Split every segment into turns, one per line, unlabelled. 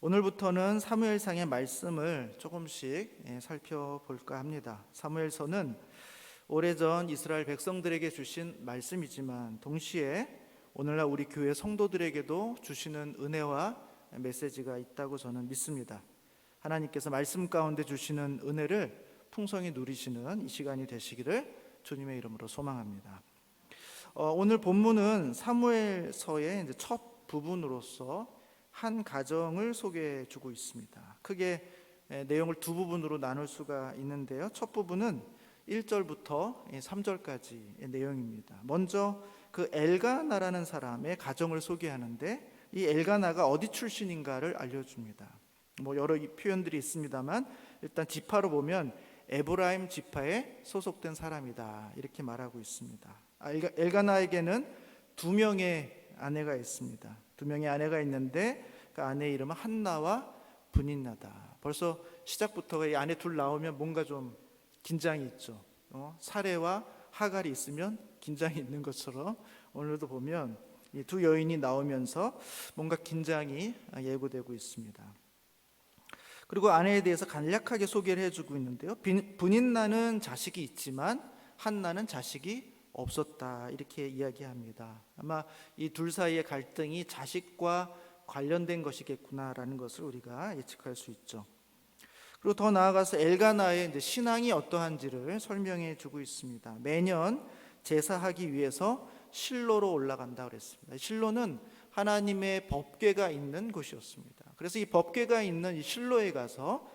오늘부터는 사무엘상의 말씀을 조금씩 살펴볼까 합니다. 사무엘서는 오래전 이스라엘 백성들에게 주신 말씀이지만 동시에 오늘날 우리 교회 성도들에게도 주시는 은혜와 메시지가 있다고 저는 믿습니다. 하나님께서 말씀 가운데 주시는 은혜를 풍성히 누리시는 이 시간이 되시기를 주님의 이름으로 소망합니다. 오늘 본문은 사무엘서의 첫 부분으로서 한 가정을 소개해 주고 있습니다. 크게 내용을 두 부분으로 나눌 수가 있는데요. 첫 부분은 1절부터 3절까지의 내용입니다. 먼저 그 엘가나라는 사람의 가정을 소개하는데 이 엘가나가 어디 출신인가를 알려줍니다. 여러 표현들이 있습니다만 일단 지파로 보면 에브라임 지파에 소속된 사람이다 이렇게 말하고 있습니다. 엘가나에게는 두 명의 아내가 있습니다. 두 명의 아내가 있는데 그 아내의 이름은 한나와 브닌나다. 벌써 시작부터 이 아내 둘 나오면 뭔가 좀 긴장이 있죠. 사레와 하갈이 있으면 긴장이 있는 것처럼 오늘도 보면 이 두 여인이 나오면서 뭔가 긴장이 예고되고 있습니다. 그리고 아내에 대해서 간략하게 소개를 해주고 있는데요. 브닌나는 자식이 있지만 한나는 자식이 없었다 이렇게 이야기합니다. 아마 이 둘 사이의 갈등이 자식과 관련된 것이겠구나라는 것을 우리가 예측할 수 있죠. 그리고 더 나아가서 엘가나의 신앙이 어떠한지를 설명해 주고 있습니다. 매년 제사하기 위해서 실로로 올라간다 그랬습니다. 실로는 하나님의 법궤가 있는 곳이었습니다. 그래서 이 법궤가 있는 이 실로에 가서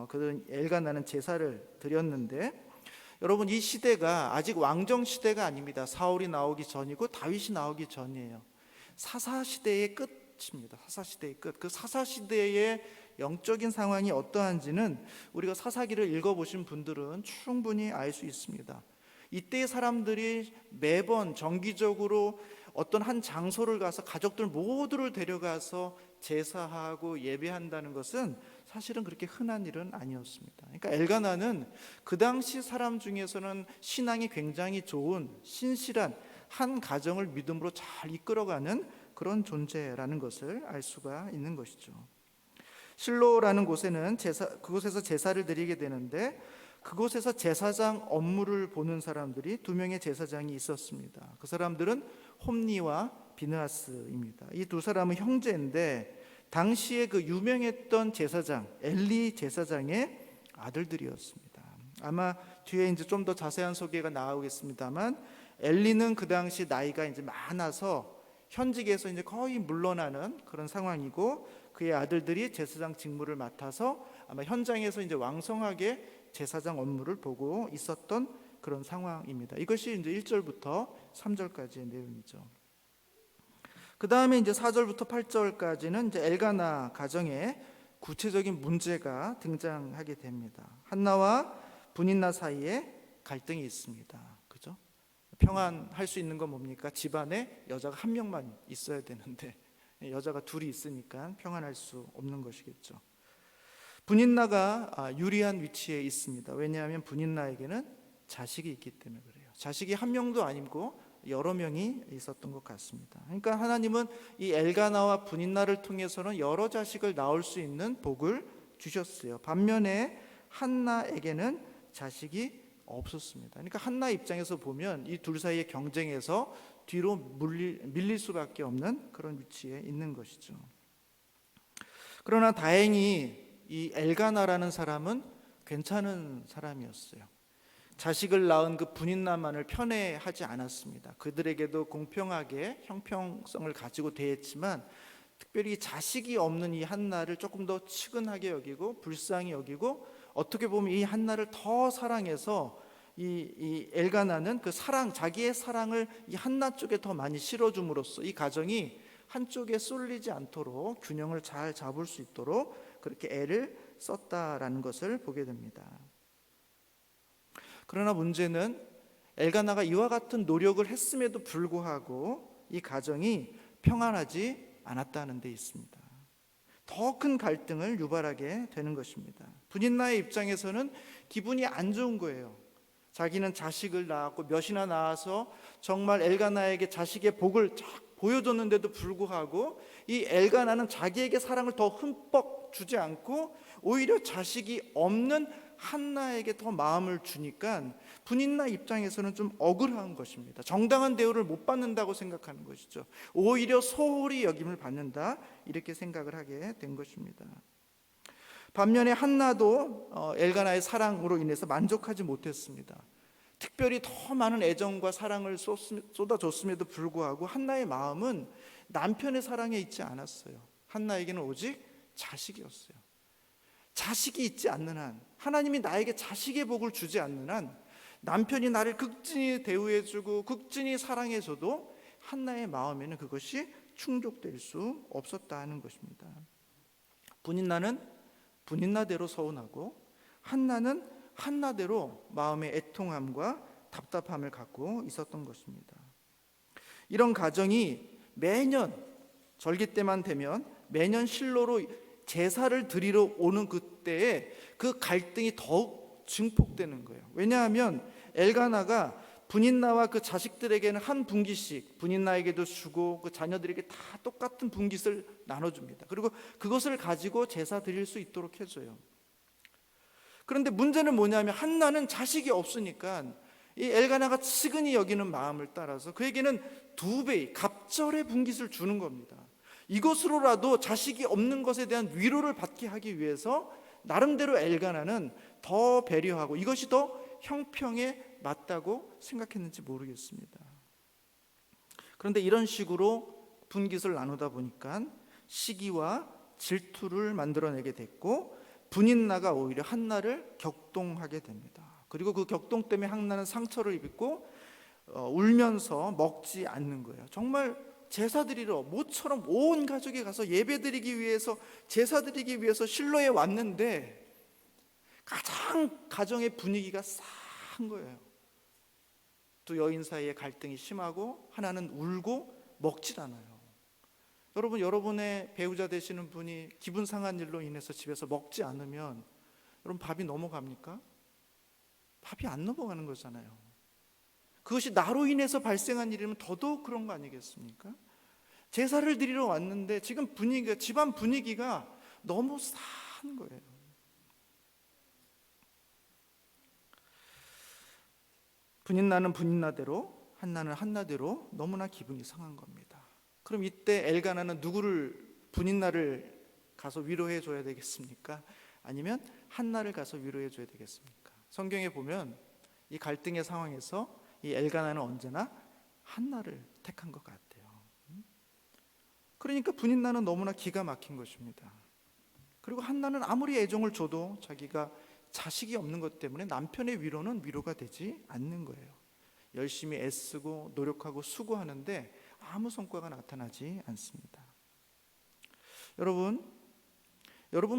그 엘가나는 제사를 드렸는데, 여러분 이 시대가 아직 왕정 시대가 아닙니다. 사울이 나오기 전이고 다윗이 나오기 전이에요. 사사시대의 끝입니다. 사사시대의 끝. 그 사사시대의 영적인 상황이 어떠한지는 우리가 사사기를 읽어보신 분들은 충분히 알 수 있습니다. 이때의 사람들이 매번 정기적으로 어떤 한 장소를 가서 가족들 모두를 데려가서 제사하고 예배한다는 것은 사실은 그렇게 흔한 일은 아니었습니다. 그러니까 엘가나는 그 당시 사람 중에서는 신앙이 굉장히 좋은 신실한 한 가정을 믿음으로 잘 이끌어가는 그런 존재라는 것을 알 수가 있는 것이죠. 실로라는 곳에는 그곳에서 제사를 드리게 되는데, 그곳에서 제사장 업무를 보는 사람들이 두 명의 제사장이 있었습니다. 그 사람들은 홈니와 비느하스입니다. 이 두 사람은 형제인데 당시에 그 유명했던 제사장 엘리 제사장의 아들들이었습니다. 아마 뒤에 이제 좀 더 자세한 소개가 나오겠습니다만, 엘리는 그 당시 나이가 이제 많아서 현직에서 이제 거의 물러나는 그런 상황이고, 그의 아들들이 제사장 직무를 맡아서 아마 현장에서 이제 왕성하게 제사장 업무를 보고 있었던 그런 상황입니다. 이것이 이제 1절부터 3절까지의 내용이죠. 그 다음에 이제 4절부터 8절까지는 이제 엘가나 가정에 구체적인 문제가 등장하게 됩니다. 한나와 브닌나 사이에 갈등이 있습니다. 그죠? 평안할 수 있는 건 뭡니까? 집안에 여자가 한 명만 있어야 되는데 여자가 둘이 있으니까 평안할 수 없는 것이겠죠. 브닌나가 유리한 위치에 있습니다. 왜냐하면 브닌나에게는 자식이 있기 때문에 그래요. 자식이 한 명도 아니고 여러 명이 있었던 것 같습니다. 그러니까 하나님은 이 엘가나와 브닌나를 통해서는 여러 자식을 낳을 수 있는 복을 주셨어요. 반면에 한나에게는 자식이 없었습니다. 그러니까 한나 입장에서 보면 이 둘 사이의 경쟁에서 뒤로 밀릴 수밖에 없는 그런 위치에 있는 것이죠. 그러나 다행히 이 엘가나라는 사람은 괜찮은 사람이었어요. 자식을 낳은 그 브닌나만을 편애하지 않았습니다. 그들에게도 공평하게 형평성을 가지고 대했지만, 특별히 자식이 없는 이 한나를 조금 더 측은하게 여기고 불쌍히 여기고, 어떻게 보면 이 한나를 더 사랑해서 이 엘가나는 그 자기의 사랑을 이 한나 쪽에 더 많이 실어줌으로써 이 가정이 한쪽에 쏠리지 않도록 균형을 잘 잡을 수 있도록 그렇게 애를 썼다라는 것을 보게 됩니다. 그러나 문제는 엘가나가 이와 같은 노력을 했음에도 불구하고 이 가정이 평안하지 않았다는 데 있습니다. 더 큰 갈등을 유발하게 되는 것입니다. 브닌나의 입장에서는 기분이 안 좋은 거예요. 자기는 자식을 낳았고 몇이나 낳아서 정말 엘가나에게 자식의 복을 쫙 보여줬는데도 불구하고 이 엘가나는 자기에게 사랑을 더 흠뻑 주지 않고 오히려 자식이 없는 한나에게 더 마음을 주니까 분인나 입장에서는 좀 억울한 것입니다. 정당한 대우를 못 받는다고 생각하는 것이죠. 오히려 소홀히 여김을 받는다, 이렇게 생각을 하게 된 것입니다. 반면에 한나도 엘가나의 사랑으로 인해서 만족하지 못했습니다. 특별히 더 많은 애정과 사랑을 쏟아줬음에도 불구하고 한나의 마음은 남편의 사랑에 있지 않았어요. 한나에게는 오직 자식이었어요. 자식이 있지 않는 한, 하나님이 나에게 자식의 복을 주지 않는 한, 남편이 나를 극진히 대우해주고 극진히 사랑해줘도 한나의 마음에는 그것이 충족될 수 없었다는 것입니다. 분인나는 분인나대로 서운하고 한나는 한나대로 마음의 애통함과 답답함을 갖고 있었던 것입니다. 이런 가정이 매년 절기 때만 되면 매년 실로로 제사를 드리러 오는 그때에 그 갈등이 더욱 증폭되는 거예요. 왜냐하면 엘가나가 분인나와 그 자식들에게는 한 분깃씩, 분인나에게도 주고 그 자녀들에게 다 똑같은 분깃을 나눠줍니다. 그리고 그것을 가지고 제사 드릴 수 있도록 해줘요. 그런데 문제는 뭐냐면 한나는 자식이 없으니까 이 엘가나가 측은히 여기는 마음을 따라서 그에게는 2배의 갑절의 분깃을 주는 겁니다. 이것으로라도 자식이 없는 것에 대한 위로를 받게 하기 위해서 나름대로 엘가나는 더 배려하고 이것이 더 형평에 맞다고 생각했는지 모르겠습니다. 그런데 이런 식으로 분깃을 나누다 보니까 시기와 질투를 만들어내게 됐고 분인나가 오히려 한나를 격동하게 됩니다. 그리고 그 격동 때문에 한나는 상처를 입고 울면서 먹지 않는 거예요. 정말 제사 드리러 모처럼 온 가족이 가서 예배 드리기 위해서, 제사 드리기 위해서 실로에 왔는데 가장 가정의 분위기가 싸한 거예요. 두 여인 사이의 갈등이 심하고 하나는 울고 먹질 않아요. 여러분, 여러분의 배우자 되시는 분이 기분 상한 일로 인해서 집에서 먹지 않으면 여러분 밥이 넘어갑니까? 밥이 안 넘어가는 거잖아요. 그것이 나로 인해서 발생한 일이면 더더욱 그런 거 아니겠습니까? 제사를 드리러 왔는데 지금 분위기가, 집안 분위기가 너무 싸한 거예요. 분인나는 분인나대로, 한나는 한나대로 너무나 기분이 상한 겁니다. 그럼 이때 엘가나는 누구를, 분인나를 가서 위로해 줘야 되겠습니까? 아니면 한나를 가서 위로해 줘야 되겠습니까? 성경에 보면 이 갈등의 상황에서 이 엘가나는 언제나 한나를 택한 것 같아요. 그러니까 분인나는 너무나 기가 막힌 것입니다. 그리고 한나는 아무리 애정을 줘도 자기가 자식이 없는 것 때문에 남편의 위로는 위로가 되지 않는 거예요. 열심히 애쓰고 노력하고 수고하는데 아무 성과가 나타나지 않습니다. 여러분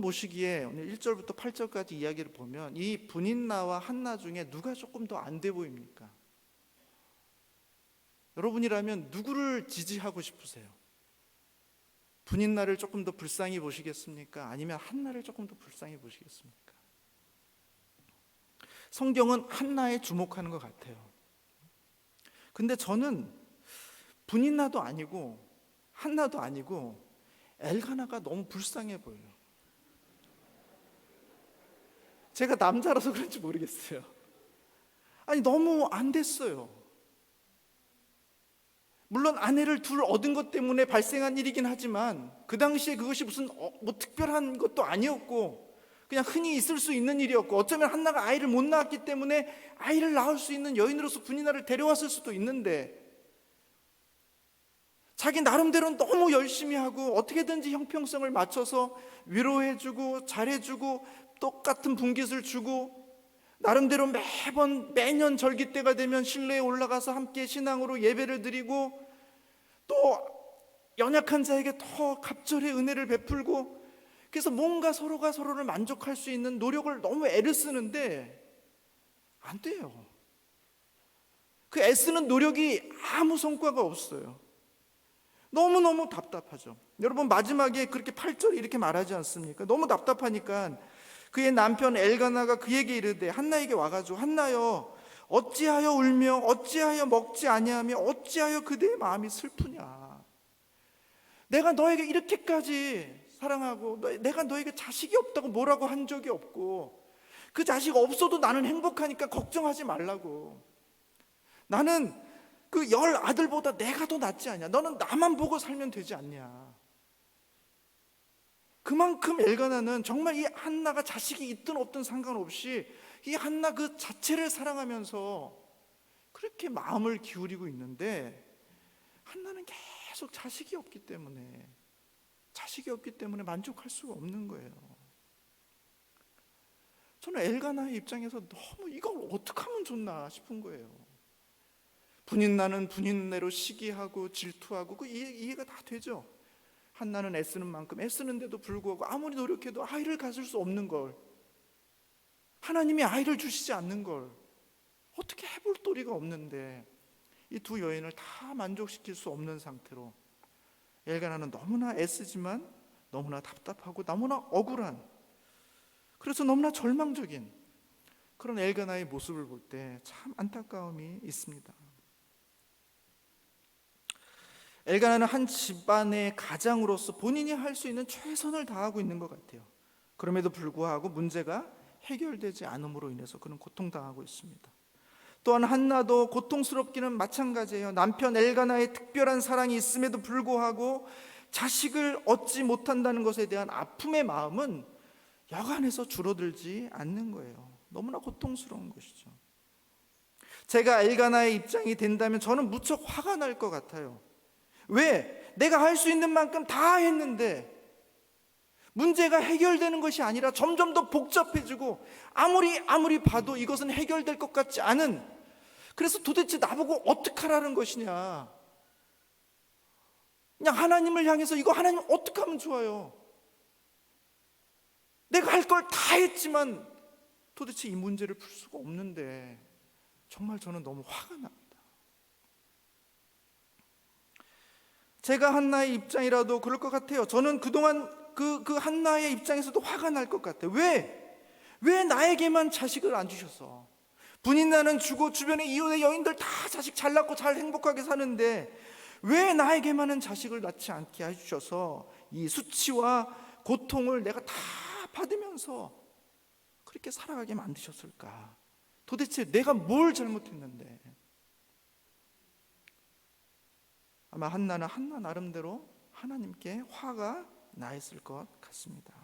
보시기에 오늘 1절부터 8절까지 이야기를 보면 이 분인나와 한나 중에 누가 조금 더 안 돼 보입니까? 여러분이라면 누구를 지지하고 싶으세요? 분인나를 조금 더 불쌍히 보시겠습니까? 아니면 한나를 조금 더 불쌍히 보시겠습니까? 성경은 한나에 주목하는 것 같아요. 근데 저는 분인나도 아니고 한나도 아니고 엘가나가 너무 불쌍해 보여요. 제가 남자라서 그런지 모르겠어요. 아니 너무 안 됐어요. 물론 아내를 둘 얻은 것 때문에 발생한 일이긴 하지만 그 당시에 그것이 무슨 뭐 특별한 것도 아니었고 그냥 흔히 있을 수 있는 일이었고 어쩌면 한나가 아이를 못 낳았기 때문에 아이를 낳을 수 있는 여인으로서 분인나를 데려왔을 수도 있는데 자기 나름대로는 너무 열심히 하고 어떻게든지 형평성을 맞춰서 위로해주고 잘해주고 똑같은 분깃을 주고 나름대로 매년 절기 때가 되면 실내에 올라가서 함께 신앙으로 예배를 드리고 또 연약한 자에게 더 갑절의 은혜를 베풀고 그래서 뭔가 서로가 서로를 만족할 수 있는 노력을 너무 애를 쓰는데 안 돼요. 그 애쓰는 노력이 아무 성과가 없어요. 너무너무 답답하죠. 여러분 마지막에 그렇게 8절에 이렇게 말하지 않습니까? 너무 답답하니까 그의 남편 엘가나가 그에게 이르되 한나에게 와가지고 한나여 어찌하여 울며 어찌하여 먹지 아니하며 어찌하여 그대의 마음이 슬프냐. 내가 너에게 이렇게까지 사랑하고 내가 너에게 자식이 없다고 뭐라고 한 적이 없고 그 자식 없어도 나는 행복하니까 걱정하지 말라고. 나는 그 10아들보다 내가 더 낫지 않냐. 너는 나만 보고 살면 되지 않냐. 그만큼 엘가나는 정말 이 한나가 자식이 있든 없든 상관없이 이 한나 그 자체를 사랑하면서 그렇게 마음을 기울이고 있는데, 한나는 계속 자식이 없기 때문에 만족할 수가 없는 거예요. 저는 엘가나의 입장에서 너무 이걸 어떻게 하면 좋나 싶은 거예요. 분인나는 분인내로 시기하고 질투하고 그 이해가 다 되죠. 한나는 애쓰는 만큼 애쓰는데도 불구하고 아무리 노력해도 아이를 가질 수 없는 걸, 하나님이 아이를 주시지 않는 걸 어떻게 해볼 도리가 없는데, 이 두 여인을 다 만족시킬 수 없는 상태로 엘가나는 너무나 애쓰지만 너무나 답답하고 너무나 억울한, 그래서 너무나 절망적인 그런 엘가나의 모습을 볼 때 참 안타까움이 있습니다. 엘가나는 한 집안의 가장으로서 본인이 할 수 있는 최선을 다하고 있는 것 같아요. 그럼에도 불구하고 문제가 해결되지 않음으로 인해서 그는 고통당하고 있습니다. 또한 한나도 고통스럽기는 마찬가지예요. 남편 엘가나의 특별한 사랑이 있음에도 불구하고 자식을 얻지 못한다는 것에 대한 아픔의 마음은 여간해서 줄어들지 않는 거예요. 너무나 고통스러운 것이죠. 제가 엘가나의 입장이 된다면 저는 무척 화가 날 것 같아요. 왜? 내가 할 수 있는 만큼 다 했는데 문제가 해결되는 것이 아니라 점점 더 복잡해지고 아무리 봐도 이것은 해결될 것 같지 않은, 그래서 도대체 나보고 어떡하라는 것이냐. 그냥 하나님을 향해서 이거 하나님 어떻게 하면 좋아요? 내가 할 걸 다 했지만 도대체 이 문제를 풀 수가 없는데 정말 저는 너무 화가 납니다. 제가 한나의 입장이라도 그럴 것 같아요. 저는 그동안 그 한나의 입장에서도 화가 날 것 같아요. 왜 나에게만 자식을 안 주셨어? 분인나는 주고 주변의 이웃의 여인들 다 자식 잘 낳고 잘 행복하게 사는데 왜 나에게만은 자식을 낳지 않게 해주셔서 이 수치와 고통을 내가 다 받으면서 그렇게 살아가게 만드셨을까? 도대체 내가 뭘 잘못했는데? 아마 한나는 한나 나름대로 하나님께 화가 나 있을 것 같습니다.